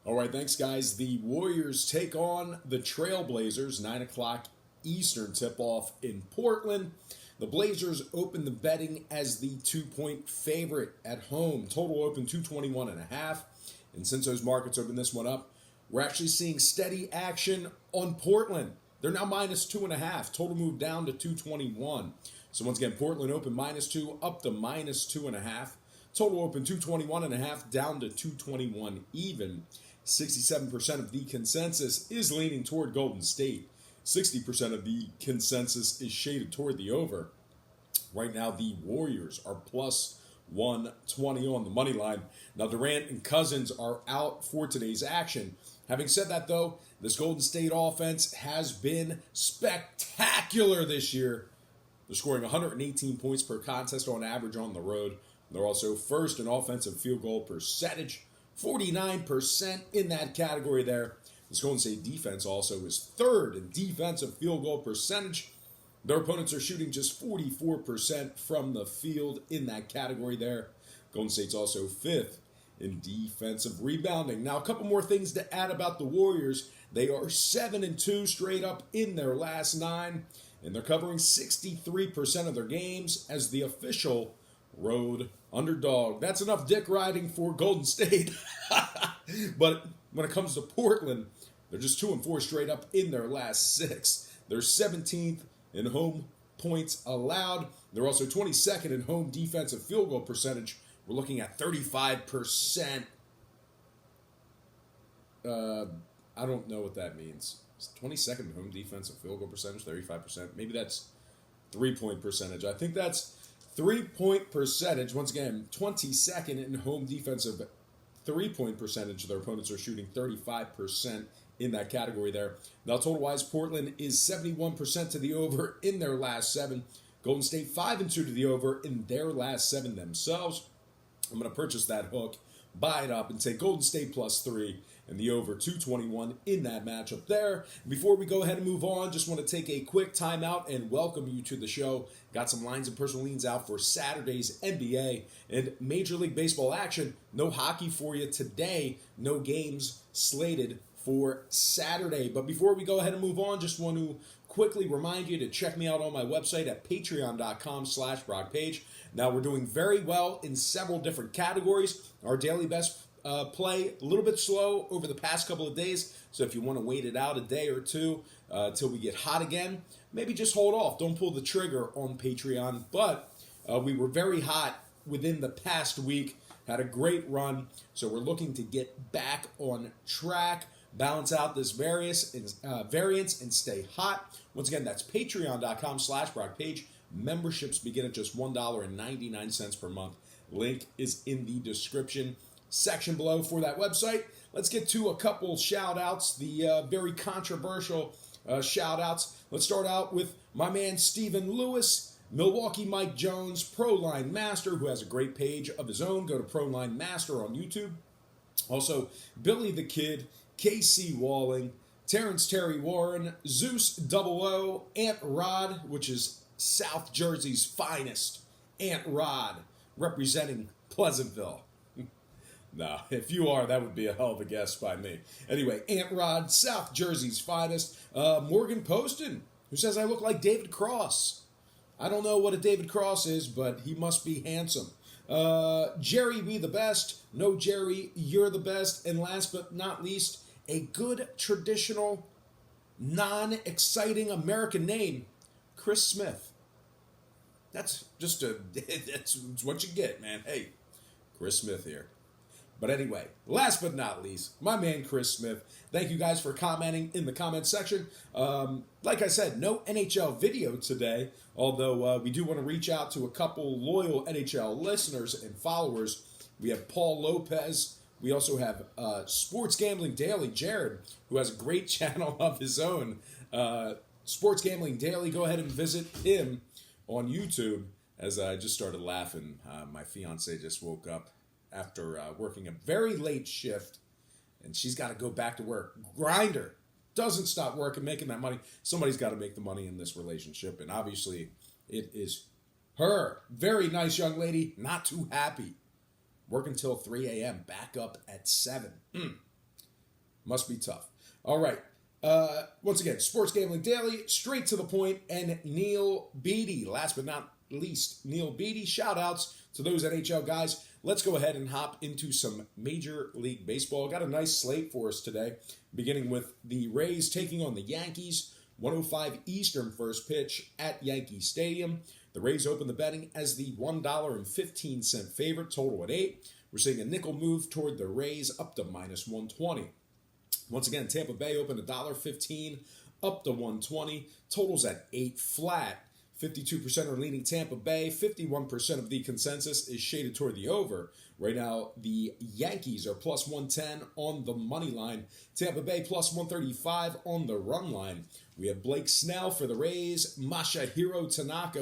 All right, thanks, guys. The Warriors take on the Trailblazers, 9 o'clock Eastern tip-off in Portland. The Blazers open the betting as the 2-point favorite at home. Total open 221.5. And since those markets opened this one up, we're actually seeing steady action on Portland. They're now minus 2.5. Total move down to 221. So once again, Portland open minus 2 up to minus 2.5. Total open 221.5 down to 221 even. 67% of the consensus is leaning toward Golden State. 60% of the consensus is shaded toward the over. Right now, the Warriors are plus 120 on the money line. Now, Durant and Cousins are out for today's action. Having said that, though, this Golden State offense has been spectacular this year. They're scoring 118 points per contest on average on the road. They're also first in offensive field goal percentage, 49% in that category there. This Golden State defense also is third in defensive field goal percentage. Their opponents are shooting just 44% from the field in that category there. Golden State's also fifth in defensive rebounding. Now, a couple more things to add about the Warriors. They are 7-2 straight up in their last 9, and they're covering 63% of their games as the official road underdog. That's enough dick riding for Golden State. But when it comes to Portland, they're just 2-4 straight up in their last 6. They're 17th in home points allowed. They're also 22nd in home defensive field goal percentage. We're looking at 35%. I don't know what that means. 22nd home defensive field goal percentage, 35%. Maybe that's 3-point percentage. I think that's 3-point percentage. Once again, 22nd in home defensive 3-point percentage. Their opponents are shooting 35% in that category there. Now, total-wise, Portland is 71% to the over in their last 7. Golden State 5-2 to the over in their last 7 themselves. I'm going to purchase that hook, buy it up, and take Golden State plus 3 and the over 221 in that matchup there. Before we go ahead and move on, just want to take a quick timeout and welcome you to the show. Got some lines and personal leans out for Saturday's NBA and Major League Baseball action. No hockey for you today. No games slated for Saturday. But before we go ahead and move on, just want to quickly remind you to check me out on my website at patreon.com/BrockPage. Now, we're doing very well in several different categories. Our daily best play a little bit slow over the past couple of days, so if you want to wait it out a day or two till we get hot again, maybe just hold off. Don't pull the trigger on Patreon. But we were very hot within the past week, had a great run, so we're looking to get back on track, balance out this variance and stay hot. Once again, that's patreon.com/BrockPage. Memberships begin at just $1.99 per month. Link is in the description section below for that website. Let's get to a couple shout-outs, the very controversial shout-outs. Let's start out with my man Stephen Lewis, Milwaukee Mike Jones, Proline Master, who has a great page of his own. Go to Proline Master on YouTube. Also, Billy the Kid, KC Walling, Terrence Terry Warren, Zeus 00, Ant Rod, which is South Jersey's finest, Ant Rod, representing Pleasantville. No, if you are, that would be a hell of a guess by me. Anyway, Ant Rod, South Jersey's finest. Morgan Poston, who says I look like David Cross. I don't know what a David Cross is, but he must be handsome. Jerry, we the best. No, Jerry, you're the best. And last but not least, a good traditional, non-exciting American name, Chris Smith. That's just it's what you get, man. Hey, Chris Smith here. But anyway, last but not least, my man Chris Smith. Thank you guys for commenting in the comment section. Like I said, no NHL video today, although we do want to reach out to a couple loyal NHL listeners and followers. We have Paul Lopez. We also have Sports Gambling Daily, Jared, who has a great channel of his own. Sports Gambling Daily, go ahead and visit him on YouTube. As I just started laughing, my fiance just woke up after working a very late shift, and she's got to go back to work. Grinder doesn't stop working, making that money. Somebody's got to make the money in this relationship, and obviously it is her. Very nice young lady, not too happy. Working till 3 a.m., back up at 7. Must be tough. All right. Once again, Sports Gambling Daily, straight to the point, and Neil Beatty. Last but not least, Neil Beatty. Shout outs to those NHL guys. Let's go ahead and hop into some Major League Baseball. Got a nice slate for us today, beginning with the Rays taking on the Yankees. 1:05 Eastern first pitch at Yankee Stadium. The Rays open the betting as the $1.15 favorite, total at 8. We're seeing a nickel move toward the Rays up to minus 120. Once again, Tampa Bay opened $1.15 up to 120. Totals at 8 flat. 52% are leaning Tampa Bay. 51% of the consensus is shaded toward the over. Right now, the Yankees are plus 110 on the money line. Tampa Bay plus 135 on the run line. We have Blake Snell for the Rays. Masahiro Tanaka